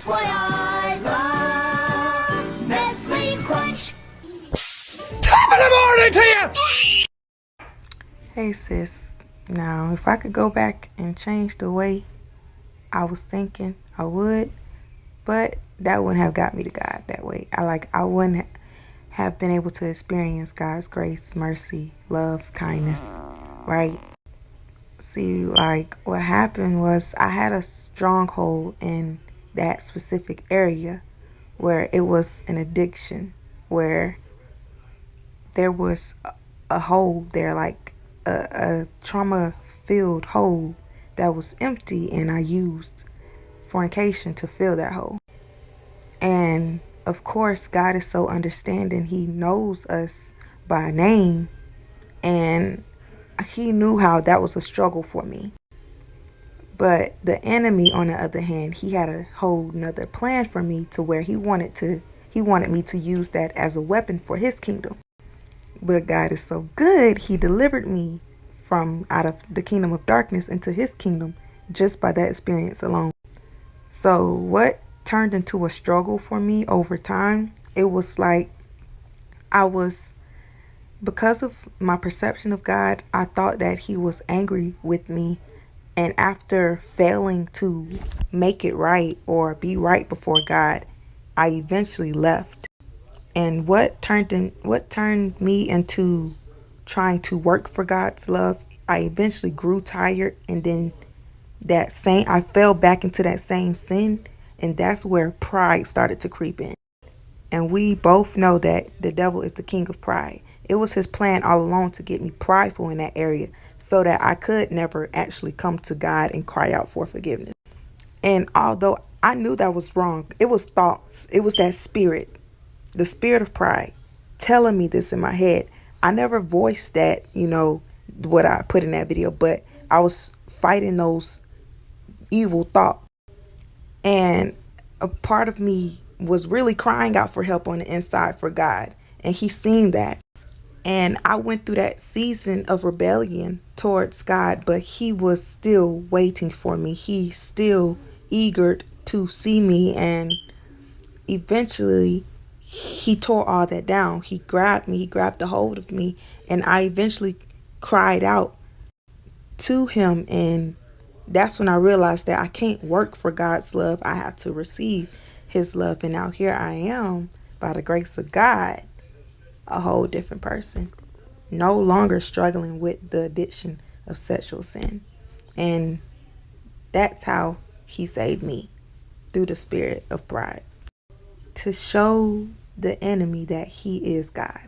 That's why I love Nestle Crunch. Top of the morning to you! Hey sis, now if I could go back and change the way I was thinking, I would, but that wouldn't have got me to God that way. I wouldn't have been able to experience God's grace, mercy, love, kindness, right? See, like what happened was I had a stronghold in that specific area where it was an addiction, where there was a hole there, like a trauma filled hole that was empty, and I used fornication to fill that hole. And of course, God is so understanding. He knows us by name, and he knew how that was a struggle for me. But the enemy, on the other hand, he had a whole nother plan for me, to where he wanted me to use that as a weapon for his kingdom. But God is so good, he delivered me from out of the kingdom of darkness into his kingdom just by that experience alone. So what turned into a struggle for me over time, it was like because of my perception of God, I thought that he was angry with me. And after failing to make it right or be right before God, I eventually left. And what turned me into trying to work for God's love, I eventually grew tired, and then I fell back into that same sin, and that's where pride started to creep in. And we both know that the devil is the king of pride. It was his plan all along to get me prideful in that area, so that I could never actually come to God and cry out for forgiveness. And although I knew that was wrong, it was thoughts. It was that spirit, the spirit of pride, telling me this in my head. I never voiced that, what I put in that video, but I was fighting those evil thoughts. And a part of me was really crying out for help on the inside for God. And he seen that. And I went through that season of rebellion towards God, but he was still waiting for me. He still eager to see me. And eventually he tore all that down. He grabbed me, he grabbed a hold of me, and I eventually cried out to him. And that's when I realized that I can't work for God's love. I have to receive his love. And now here I am, by the grace of God, a whole different person, no longer struggling with the addiction of sexual sin. And that's how he saved me, through the spirit of pride, to show the enemy that he is God.